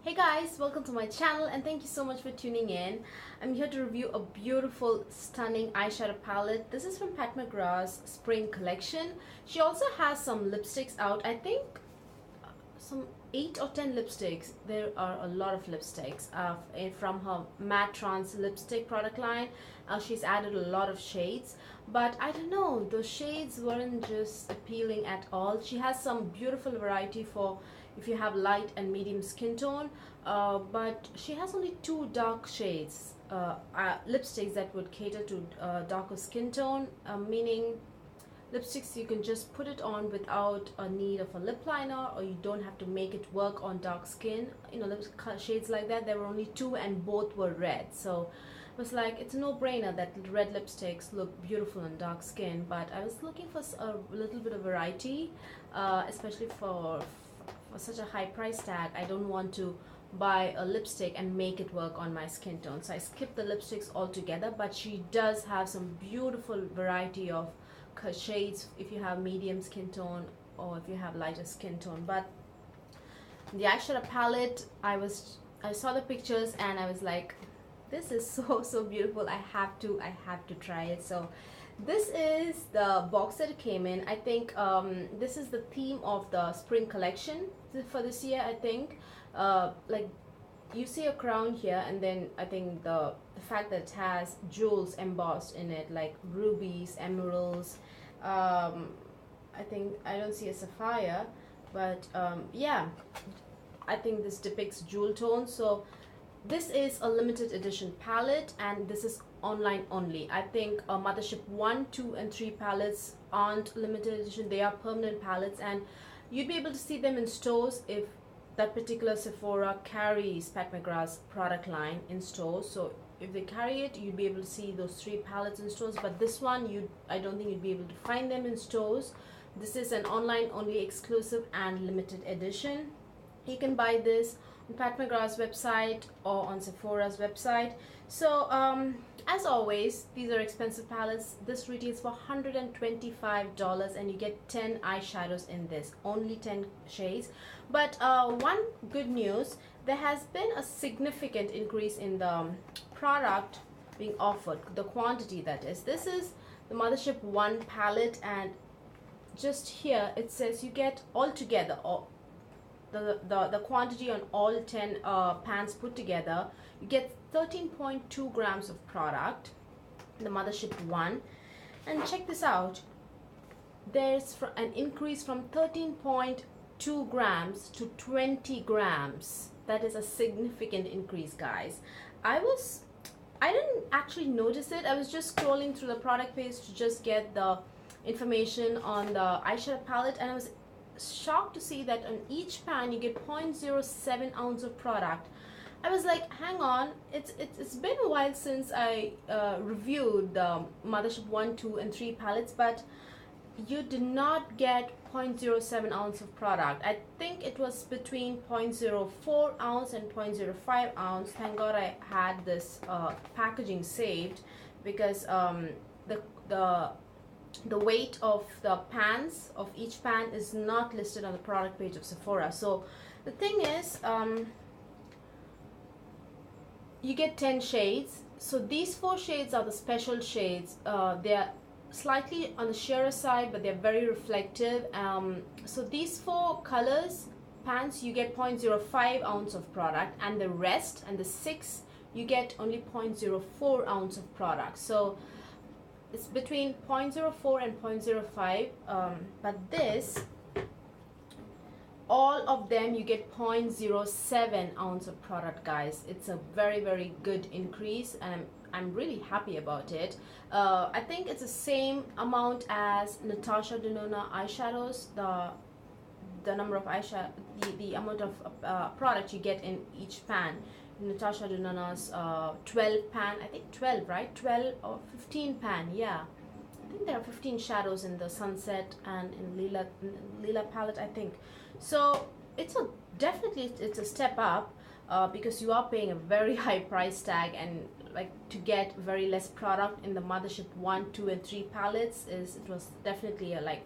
Hey guys, welcome to my channel and thank you so much for tuning in. I'm here to review a beautiful, stunning eyeshadow palette. This is from PAT McGrath's spring collection. She also has some lipsticks out. I think some 8 or 10 lipsticks. There are a lot of lipsticks from her matte trans lipstick product line. She's added a lot of shades, but I don't know, those shades weren't just appealing at all. She has some beautiful variety for if you have light and medium skin tone, but she has only 2 dark shades, lipsticks that would cater to darker skin tone, meaning lipsticks you can just put it on without a need of a lip liner, or you don't have to make it work on dark skin. You know, shades like that. There were only 2 and both were red, so it was like it's a no-brainer that red lipsticks look beautiful on dark skin. But I was looking for a little bit of variety, especially for such a high price tag. I don't want to buy a lipstick and make it work on my skin tone, so I skipped the lipsticks altogether. But she does have some beautiful variety of shades if you have medium skin tone or if you have lighter skin tone. But the eyeshadow palette, I saw the pictures and I was like, this is so beautiful. I have to try it. So this is the box that it came in. I think this is the theme of the spring collection for this year. I think like you see a crown here, and then I think the fact that it has jewels embossed in it, like rubies, emeralds. I think I don't see a sapphire, but yeah, I think this depicts jewel tones. So this is a limited edition palette, and this is online only. I think Mothership 1, 2 and 3 palettes aren't limited edition. They are permanent palettes, and you'd be able to see them in stores if that particular Sephora carries PAT McGrath's product line in stores. So if they carry it, you'd be able to see those 3 palettes in stores. But this one, I don't think you'd be able to find them in stores. This is an online only exclusive and limited edition. You can buy this on PAT McGrath's website or on Sephora's website. So as always, these are expensive palettes. This retails for $125 and you get 10 eyeshadows in this, only 10 shades. But one good news, there has been a significant increase in the product being offered, the quantity that is. This is the Mothership 1 palette, and just here it says you get altogether, or the quantity on all 10 pans put together, you get 13.2 grams of product, the Mothership 1. And check this out, there's an increase from 13.2 grams to 20 grams. That is a significant increase, guys. I didn't actually notice it. I was just scrolling through the product page to just get the information on the eyeshadow palette, and I was shocked to see that on each pan you get 0.07 ounce of product. I was like, hang on, it's been a while since I reviewed the Mothership 1, 2 and 3 palettes, but you did not get 0.07 ounce of product. I think it was between 0.04 ounce and 0.05 ounce. Thank God I had this packaging saved, because the weight of the pans of each pan is not listed on the product page of Sephora. So the thing is, you get 10 shades. So these 4 shades are the special shades. They are slightly on the sheerer side, but they're very reflective. So these 4 colors pans, you get 0.05 ounce of product, and the rest, and the 6, you get only 0.04 ounce of product. So it's between 0.04 and 0.05, but this, all of them, you get 0.07 ounce of product, guys. It's a very good increase, and I'm really happy about it. I think it's the same amount as Natasha Denona eyeshadows, the number of eyeshadow, the amount of product you get in each pan. Natasha Denona's 12 pan, I think 12, right? 12 or 15 pan, yeah. I think there are 15 shadows in the Sunset and in Lila palette, I think. So it's definitely a step up, because you are paying a very high price tag, and like to get very less product in the Mothership 1, 2 and 3 palettes was definitely a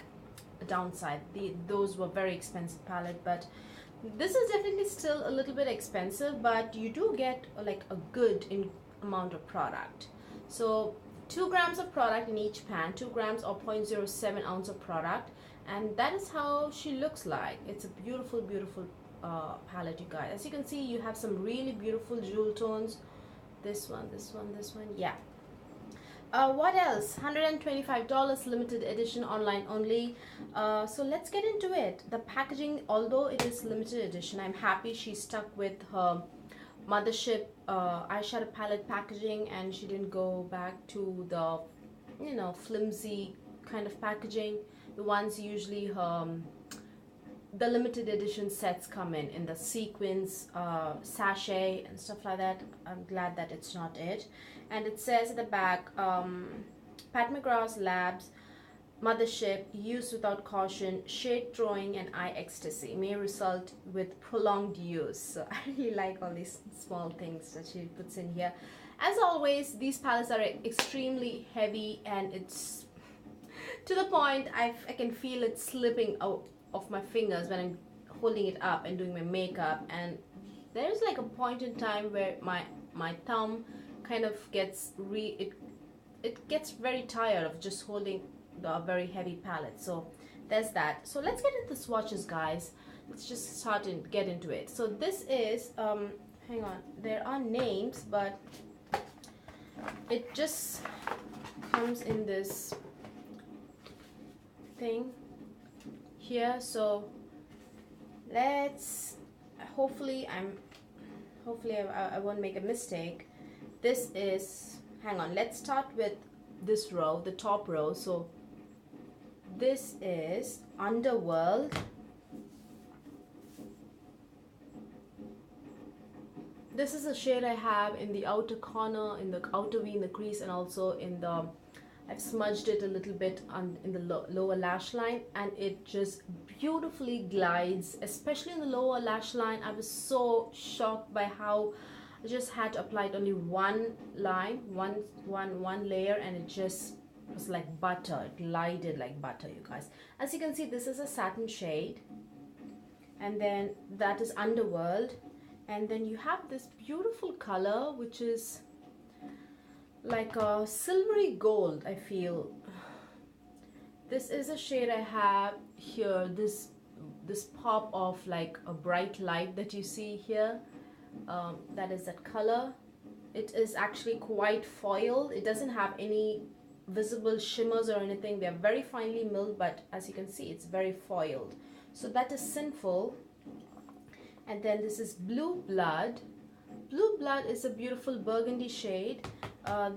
downside. Those were very expensive palette, but This is definitely still a little bit expensive, but you do get like a good amount of product. So 2 grams of product in each pan, 2 grams or 0.07 ounce of product, and that is how she looks like. It's a beautiful, beautiful palette, you guys. As you can see, you have some really beautiful jewel tones. This one, this one, this one, yeah. What else? $125, limited edition, online only. So let's get into it. The packaging, although it is limited edition, I'm happy she stuck with her Mothership eyeshadow palette packaging, and she didn't go back to the, you know, flimsy kind of packaging. The ones usually the limited edition sets come in the sequins sachet and stuff like that. I'm glad that it's not it. And it says at the back, Pat McGrath Labs Mothership, used without caution, shade throwing and eye ecstasy may result with prolonged use. So I really like all these small things that she puts in here. As always, these palettes are extremely heavy, and it's to the point I can feel it slipping out of my fingers when I'm holding it up and doing my makeup. And there's like a point in time where my thumb kind of gets it gets very tired of just holding the very heavy palette. So there's that. So let's get into the swatches, guys. Let's just start and get into it. So this is hang on, there are names, but it just comes in this thing here. So let's hopefully I won't make a mistake. This is, hang on, let's start with this row, the top row. So this is Underworld. This is a shade I have in the outer corner, in the outer V, in the crease, and also in the, I've smudged it a little bit in the lower lash line, and it just beautifully glides, especially in the lower lash line. I was so shocked by how I just had to apply only one line, one layer, and it just was like butter. It glided like butter, you guys. As you can see, this is a satin shade, and then that is Underworld, and then you have this beautiful color which is like a silvery gold, I feel. This is a shade I have here, this pop of like a bright light that you see here. That is that color. It is actually quite foiled. It doesn't have any visible shimmers or anything. They're very finely milled, but as you can see, it's very foiled. So that is Sinful. And then this is Blue Blood. Blue Blood is a beautiful burgundy shade.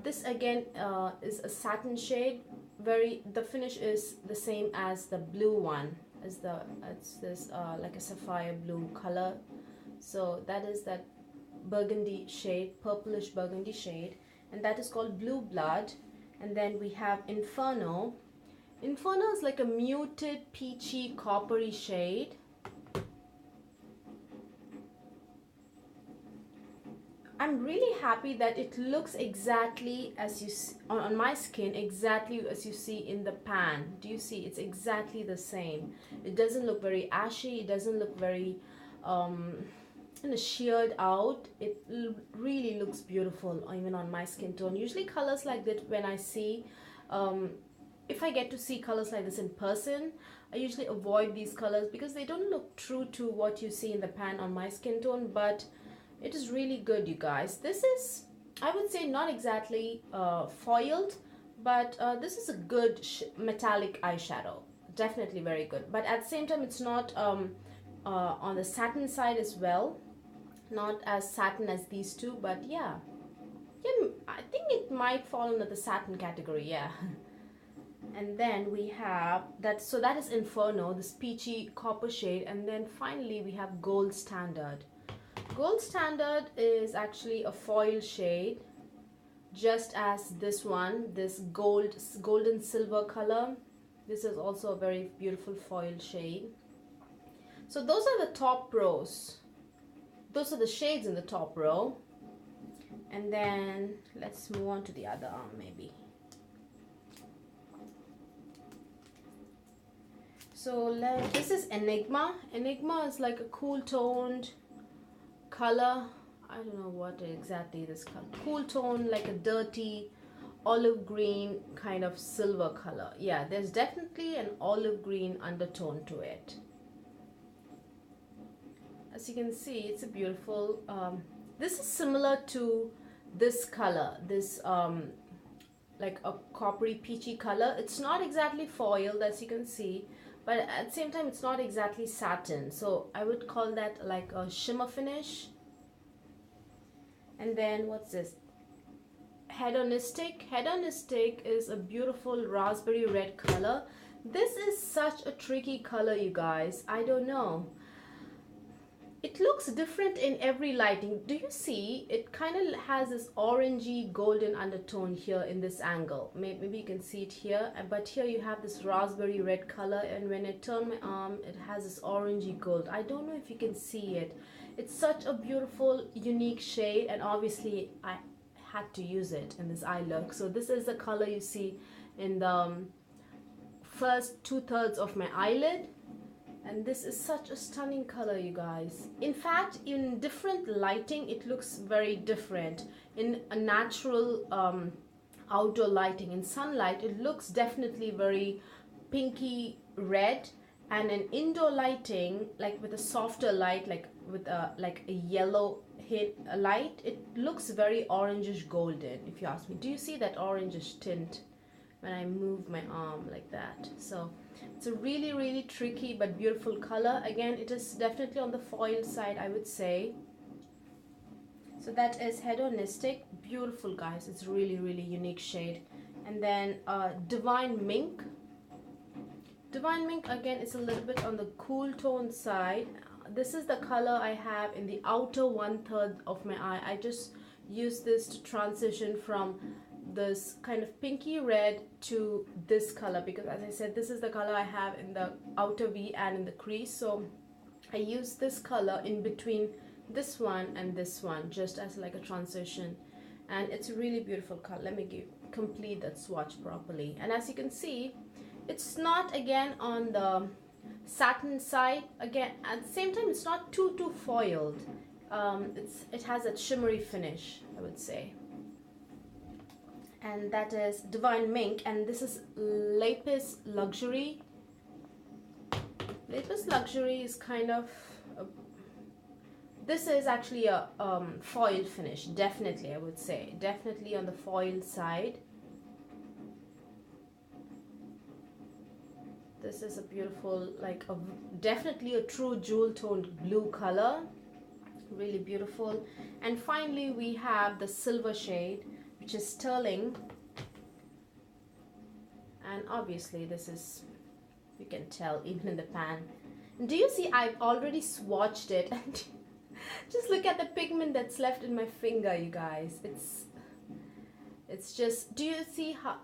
This again is a satin shade. The finish is the same as the blue one. It's this like a sapphire blue color. So that is that burgundy shade, purplish burgundy shade, and that is called Blue Blood. And then we have Inferno. Inferno is like a muted peachy coppery shade. I'm really happy that it looks exactly as you see on my skin, exactly as you see in the pan. Do you see? It's exactly the same. It doesn't look very ashy. It doesn't look very kind of sheared out. It really looks beautiful even on my skin tone. Usually colors like that, when I see if I get to see colors like this in person, I usually avoid these colors because they don't look true to what you see in the pan on my skin tone. But it is really good, you guys. This is, I would say, not exactly foiled, but this is a good metallic eyeshadow. Definitely very good. But at the same time, it's not on the satin side as well. Not as satin as these two, but yeah, I think it might fall under the satin category, yeah. And then we have that, so that is Inferno, this peachy copper shade. And then finally we have Gold Standard. Gold Standard is actually a foil shade, just as this one, this golden silver color. This is also a very beautiful foil shade. So those are the top rows. Those are the shades in the top row. And then let's move on to the other arm maybe. So this is Enigma. Enigma is like a cool toned color. I don't know what exactly this color. Cool tone, like a dirty olive green kind of silver color. Yeah, there's definitely an olive green undertone to it. As you can see, it's a beautiful, this is similar to this color, this like a coppery peachy color. It's not exactly foiled, as you can see, but at the same time it's not exactly satin, so I would call that like a shimmer finish. And then what's this? Hedonistic. Hedonistic is a beautiful raspberry red color. This is such a tricky color, you guys. I don't know, it looks different in every lighting. Do you see it kind of has this orangey golden undertone here in this angle? Maybe you can see it here, but here you have this raspberry red color, and when I turn my arm it has this orangey gold. I don't know if you can see it. It's such a beautiful unique shade, and obviously I had to use it in this eye look. So this is the color you see in the first 2/3 of my eyelid. And this is such a stunning color, you guys. In fact, in different lighting, it looks very different. In a natural outdoor lighting, in sunlight, it looks definitely very pinky red. And in indoor lighting, like with a softer light, like with a yellow hint light, it looks very orangish golden, if you ask me. Do you see that orangish tint when I move my arm like that? So it's a really, really tricky but beautiful color. Again, it is definitely on the foil side, I would say. So that is Hedonistic. Beautiful, guys. It's really, really unique shade. And then Divine Mink. Divine Mink, again, is a little bit on the cool tone side. This is the color I have in the outer 1/3 of my eye. I just use this to transition from this kind of pinky red to this color, because as I said, this is the color I have in the outer V and in the crease. So I use this color in between this one and this one, just as like a transition, and it's a really beautiful color. Let me complete that swatch properly. And as you can see, it's not again on the satin side. Again, at the same time, it's not too foiled. It has a shimmery finish, I would say. And that is Divine Mink, and this is Lapis Luxury. Lapis Luxury is kind of this is actually a foil finish, definitely, I would say, definitely on the foil side. This is a beautiful, like definitely a true jewel toned blue color, really beautiful. And finally we have the silver shade, which is Sterling, and obviously this is, you can tell even in the pan. And do you see, I've already swatched it, and just look at the pigment that's left in my finger, you guys. It's just, do you see how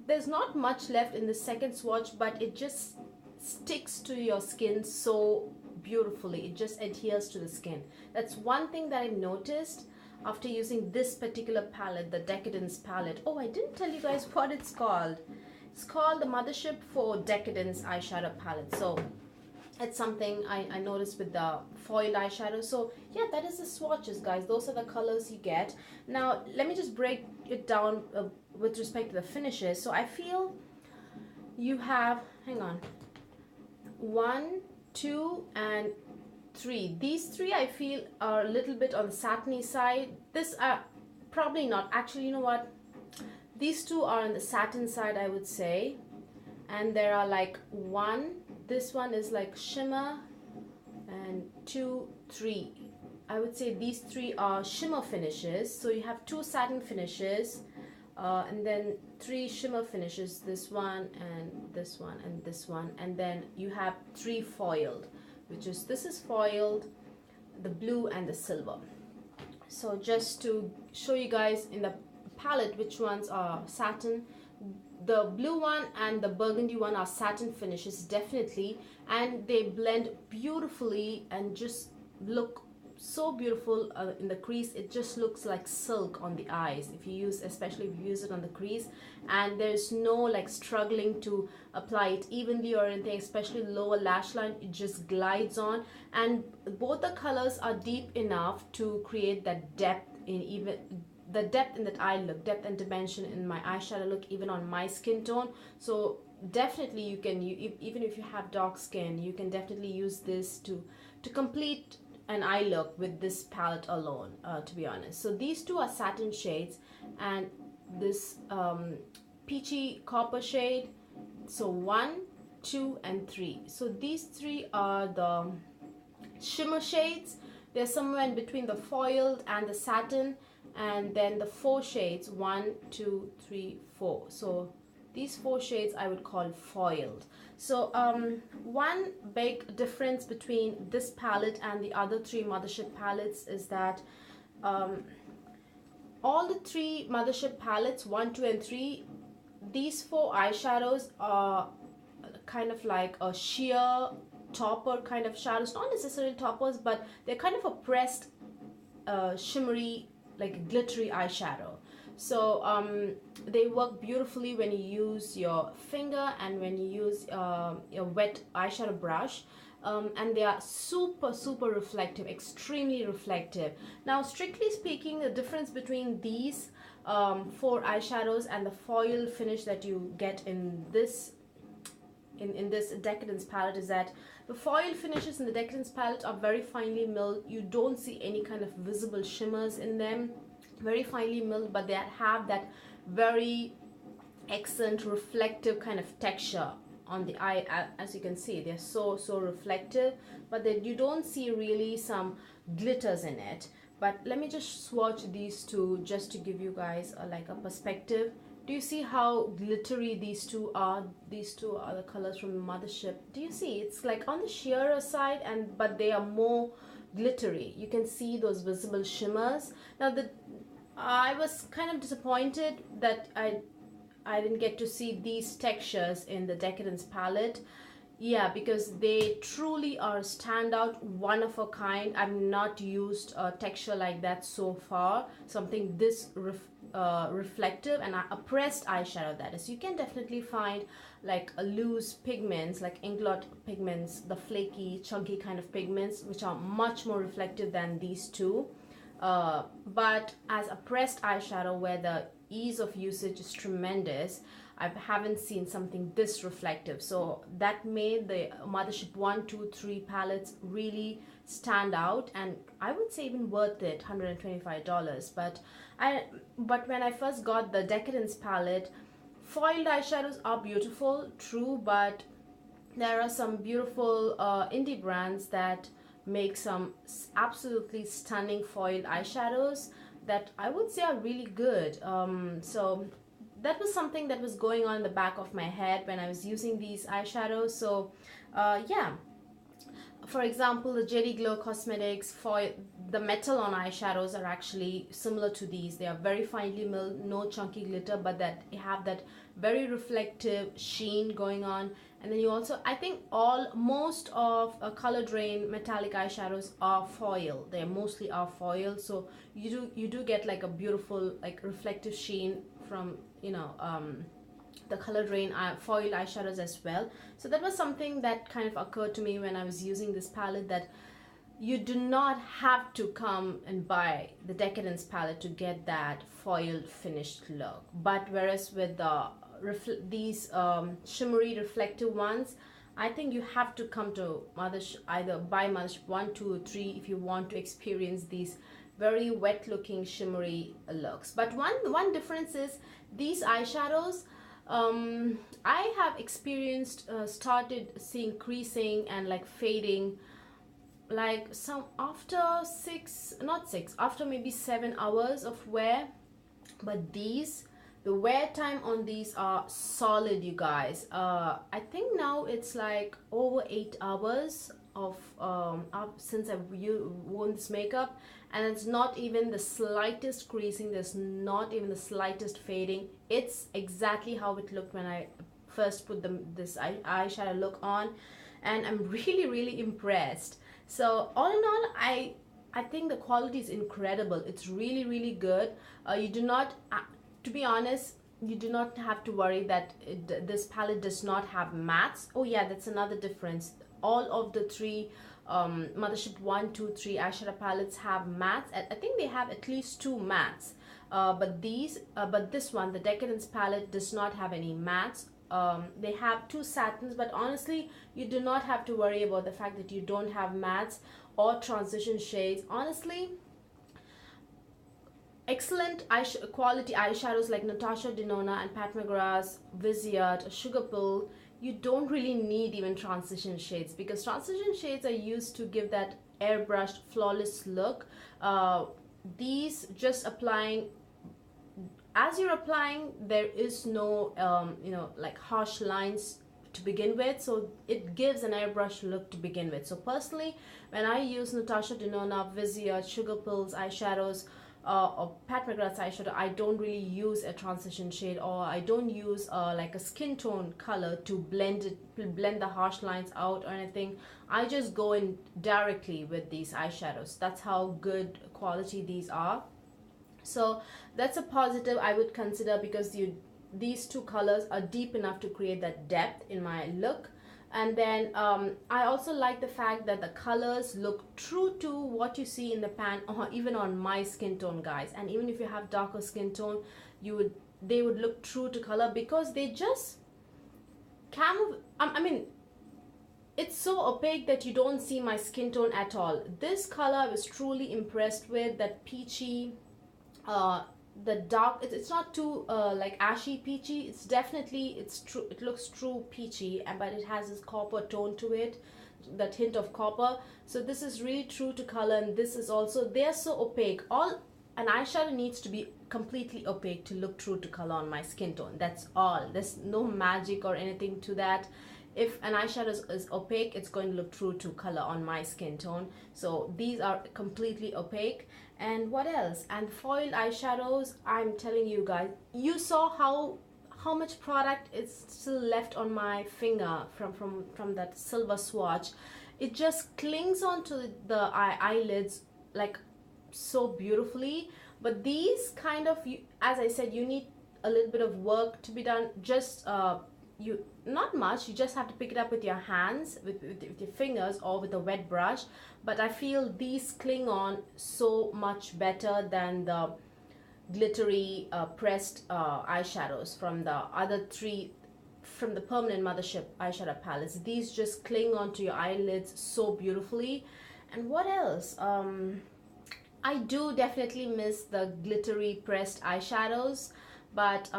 there's not much left in the second swatch, but it just sticks to your skin so beautifully. It just adheres to the skin. That's one thing that I noticed after using this particular palette, the Decadence palette. Oh, I didn't tell you guys what it's called. It's called the Mothership IV Decadence eyeshadow palette. So it's something I noticed with the foil eyeshadow. So yeah, that is the swatches, guys. Those are the colors you get. Now let me just break it down with respect to the finishes. So I feel you have, hang on, 1, 2 and 3. These 3 I feel are a little bit on the satiny side. This are probably not. Actually, you know what? These 2 are on the satin side, I would say. And there are like 1. This one is like shimmer, and 2, 3. I would say these 3 are shimmer finishes. So you have 2 satin finishes, and then 3 shimmer finishes. This one and this one and this one, and then you have 3 foiled, which is, this is foiled, the blue and the silver. So just to show you guys in the palette which ones are satin, the blue one and the burgundy one are satin finishes, definitely, and they blend beautifully and just look so beautiful in the crease. It just looks like silk on the eyes if you use, especially if you use it on the crease, and there's no like struggling to apply it evenly or anything, especially lower lash line. It just glides on, and both the colors are deep enough to create that depth in even the depth in that eye look, depth and dimension in my eyeshadow look, even on my skin tone. So definitely you can, even if you have dark skin, you can definitely use this to complete an eye look with this palette alone, to be honest. So these two are satin shades, and this peachy copper shade. So 1, 2 and 3. So these three are the shimmer shades. They're somewhere in between the foiled and the satin, and then the 4 shades, 1, 2, 3, 4. So these 4 shades I would call foiled. So one big difference between this palette and the other 3 Mothership palettes is that all the 3 Mothership palettes, 1, 2 and 3, these 4 eyeshadows are kind of like a sheer topper kind of shadows, not necessarily toppers, but they're kind of a pressed shimmery, like glittery eyeshadow. So they work beautifully when you use your finger and when you use your wet eyeshadow brush, and they are super reflective, extremely reflective. Now strictly speaking, the difference between these 4 eyeshadows and the foil finish that you get in this Decadence palette is that the foil finishes in the Decadence palette are very finely milled. You don't see any kind of visible shimmers in them, very finely milled, but they have that very excellent reflective kind of texture on the eye. As you can see, they're so reflective, but then you don't see really some glitters in it. But let me just swatch these two just to give you guys like a perspective. Do you see how glittery these two are? These two are the colors from Mothership. Do you see? It's like on the sheerer side, but they are more glittery. You can see those visible shimmers. Now I was kind of disappointed that I didn't get to see these textures in the Decadence palette. Yeah, because they truly are standout, one of a kind. I've not used a texture like that so far, something this reflective and a pressed eyeshadow, that is. You can definitely find like a loose pigments like Inglot pigments, the flaky chunky kind of pigments, which are much more reflective than these two, but as a pressed eyeshadow where the ease of usage is tremendous, I haven't seen something this reflective. So that made the Mothership 1, 2, 3 palettes really stand out, and I would say even worth it, $125. But when I first got the Decadence palette, foiled eyeshadows are beautiful, true, but there are some beautiful indie brands that make some absolutely stunning foiled eyeshadows that I would say are really good. So that was something that was going on in the back of my head when I was using these eyeshadows. So yeah, for example, the Jelly Glow Cosmetics foil, the metal on eyeshadows are actually similar to these. They are very finely milled, no chunky glitter, but that you have that very reflective sheen going on. And then you also, I think most of Color Drain metallic eyeshadows are foil. They mostly are foil, so you do get like a beautiful like reflective sheen from, you know, the Color Drain foil eyeshadows as well. So that was something that kind of occurred to me when I was using this palette, that you do not have to come and buy the Decadence palette to get that foiled finished look. But whereas with these shimmery reflective ones, I think you have to come to either buy Mothership 1, 2, 3 if you want to experience these very wet looking shimmery looks. But one difference is these eyeshadows, I have experienced started seeing creasing and like fading like some after after maybe 7 hours of wear. But the wear time on these are solid, you guys. I think now it's like over 8 hours of since I've worn this makeup, and it's not even the slightest creasing, there's not even the slightest fading. It's exactly how it looked when I first put this eyeshadow look on, and I'm really impressed. So all in all, I think the quality is incredible. It's really, really good. You do not, to be honest, you do not have to worry that this palette does not have mattes. Oh yeah, that's another difference. All of the three Mothership 1, 2, 3 eyeshadow palettes have mattes. I think they have at least 2 mattes. But this one, the Decadence palette, does not have any mattes. They have 2 satins, but honestly, you do not have to worry about the fact that you don't have mattes or transition shades. Honestly, excellent quality eyeshadows like Natasha Denona and Pat McGrath's Viseart, Sugar Pill, you don't really need even transition shades, because transition shades are used to give that airbrushed, flawless look. These just applying, as you're applying, there is no you know, like harsh lines to begin with, so it gives an airbrush look to begin with. So personally, when I use Natasha Denona, Viseart, Sugar Pills eyeshadows, or Pat McGrath's eyeshadow, I don't really use a transition shade, or I don't use like a skin tone color to blend the harsh lines out or anything. I just go in directly with these eyeshadows. That's how good quality these are. So that's a positive I would consider, because these 2 colors are deep enough to create that depth in my look. And then I also like the fact that the colors look true to what you see in the pan, or even on my skin tone, guys. And even if you have darker skin tone, they would look true to color, because they just I mean, it's so opaque that you don't see my skin tone at all. This color I was truly impressed with, that peachy, the dark, it's not too like ashy peachy. It's definitely, it's true, it looks true peachy, but it has this copper tone to it, that hint of copper. So this is really true to color, and this is also, they're so opaque. An eyeshadow needs to be completely opaque to look true to color on my skin tone. That's all. There's no magic or anything to that. If an eyeshadow is opaque, it's going to look true to color on my skin tone. So these are completely opaque. And what else? And foiled eyeshadows, I'm telling you guys, you saw how much product is still left on my finger from that silver swatch. It just clings onto the eyelids like so beautifully. But these kind of, as I said, you need a little bit of work to be done. Just not much, you just have to pick it up with your hands, with your fingers, or with a wet brush. But I feel these cling on so much better than the glittery pressed eyeshadows from the other 3, from the permanent Mothership eyeshadow palettes. These just cling onto your eyelids so beautifully. And what else? I do definitely miss the glittery pressed eyeshadows, but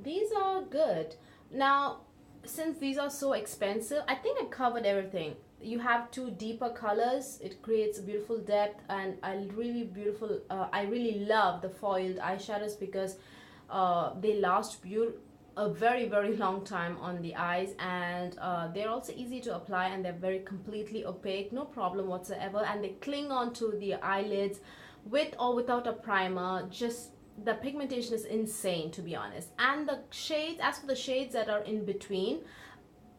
these are good. Now, since these are so expensive, I think I covered everything. You have 2 deeper colors, it creates a beautiful depth, and I really love the foiled eyeshadows, because they last a very, very long time on the eyes, and they're also easy to apply, and they're very completely opaque, no problem whatsoever, and they cling onto the eyelids with or without a primer. Just the pigmentation is insane, to be honest. And the shades, as for the shades that are in between,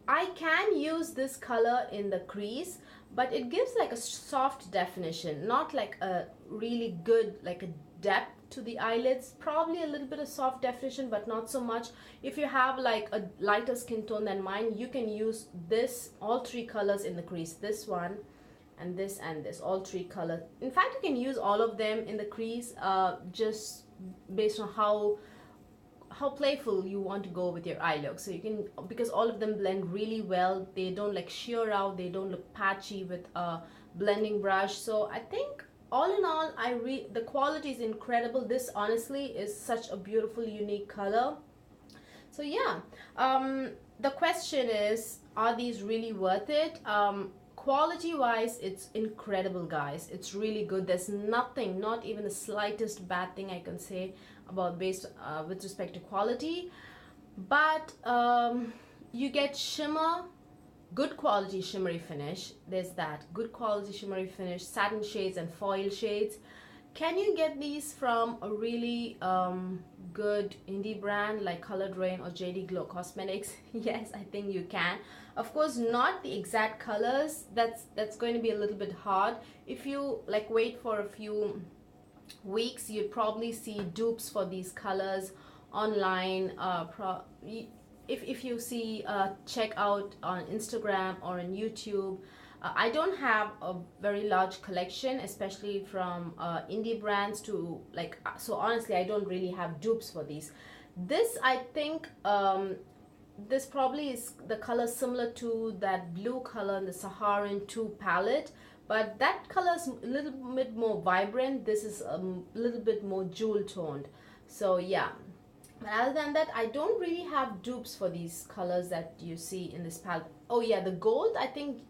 I can use this color in the crease, but it gives like a soft definition, not like a really good, like a depth to the eyelids. Probably a little bit of soft definition, but not so much. If you have like a lighter skin tone than mine, you can use this, all 3 colors in the crease, this one and this, all 3 colors. In fact, you can use all of them in the crease, just based on how playful you want to go with your eye look. So you can, because all of them blend really well, they don't like sheer out, they don't look patchy with a blending brush. So I think all in all, the quality is incredible. This honestly is such a beautiful, unique color. So yeah, the question is, are these really worth it? Quality wise, it's incredible, guys. It's really good. There's nothing, not even the slightest bad thing I can say about with respect to quality. But you get shimmer, good quality shimmery finish. There's that good quality shimmery finish, satin shades and foil shades. Can you get these from a really good indie brand like Colored Rain or JD Glow Cosmetics? Yes, I think you can. Of course, not the exact colors. That's going to be a little bit hard. If you like wait for a few weeks, you'd probably see dupes for these colors online. If you see, check out on Instagram or on YouTube. I don't have a very large collection, especially from indie brands to like, so honestly I don't really have dupes for these. This, I think, this probably is the color similar to that blue color in the Saharan 2 palette, but that color is a little bit more vibrant. This is a little bit more jewel toned. So yeah, but other than that, I don't really have dupes for these colors that you see in this palette. Oh yeah, the gold, I think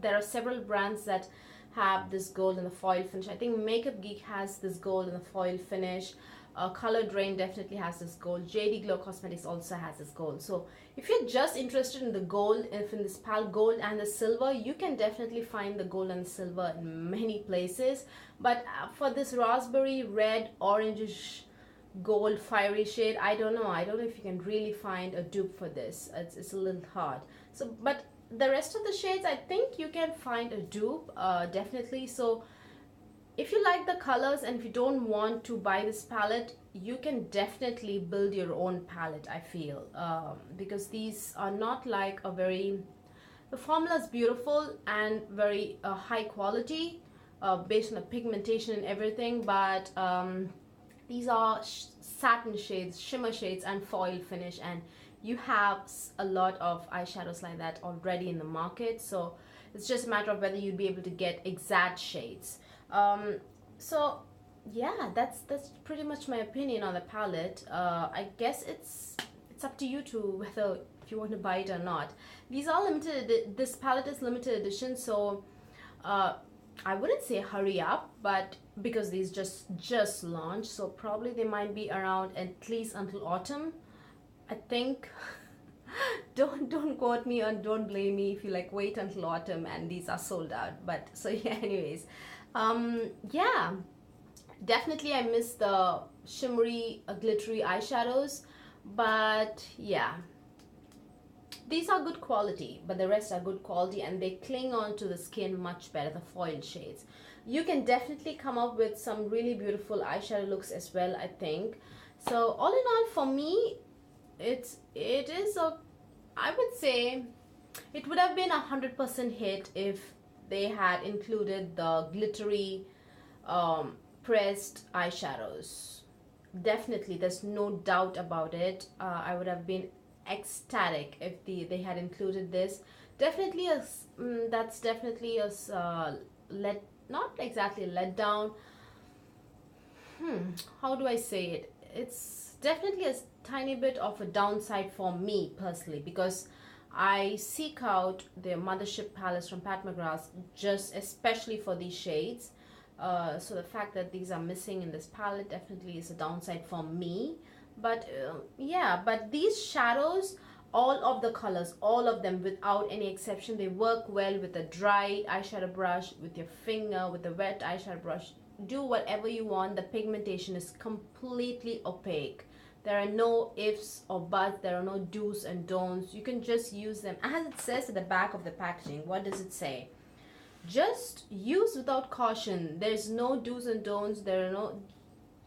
there are several brands that have this gold in the foil finish. I think Makeup Geek has this gold in the foil finish. Colored Rain definitely has this gold. JD Glow Cosmetics also has this gold. So if you're just interested in the gold, if in this palette, gold and the silver, you can definitely find the gold and the silver in many places. But for this raspberry red orangish gold fiery shade, I don't know if you can really find a dupe for this. It's a little hard. So but the rest of the shades, I think you can find a dupe, definitely. So if you like the colors and if you don't want to buy this palette, you can definitely build your own palette, I feel, because these are not like a very, the formula is beautiful and very high quality based on the pigmentation and everything, but these are satin shades, shimmer shades and foil finish, and you have a lot of eyeshadows like that already in the market. So it's just a matter of whether you'd be able to get exact shades. So yeah, that's pretty much my opinion on the palette. I guess it's up to you to whether if you want to buy it or not. These are limited. This palette is limited edition, so I wouldn't say hurry up, but because these just launched, so probably they might be around at least until autumn, I think. Don't quote me or don't blame me if you like wait until autumn and these are sold out. But so yeah, anyways, yeah, definitely I miss the shimmery glittery eyeshadows, but yeah, these are good quality, but the rest are good quality and they cling on to the skin much better, the foil shades. You can definitely come up with some really beautiful eyeshadow looks as well, I think. So all in all, for me, it is a, I would say it would have been 100% hit if they had included the glittery pressed eyeshadows. Definitely, there's no doubt about it. I would have been ecstatic if they had included this. Definitely that's definitely a not exactly let down. How do I say it? It's definitely a tiny bit of a downside for me personally, because I seek out the Mothership palettes from Pat McGrath just especially for these shades. So the fact that these are missing in this palette definitely is a downside for me. But yeah, but these shadows, all of the colors, all of them without any exception, they work well with a dry eyeshadow brush, with your finger, with a wet eyeshadow brush. Do whatever you want. The pigmentation is completely opaque. There are no ifs or buts, there are no do's and don'ts. You can just use them as it says at the back of the packaging. What does it say? Just use without caution. There's no do's and don'ts. There are no,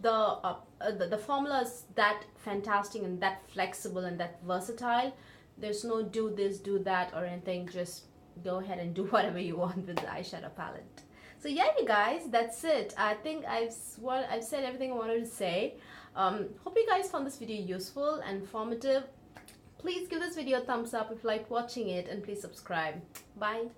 the formula is that fantastic and that flexible and that versatile. There's no do this, do that or anything. Just go ahead and do whatever you want with the eyeshadow palette. So yeah, you guys, that's it. I think I've said everything I wanted to say. Hope you guys found this video useful and informative. Please give this video a thumbs up if you liked watching it, and please subscribe. Bye.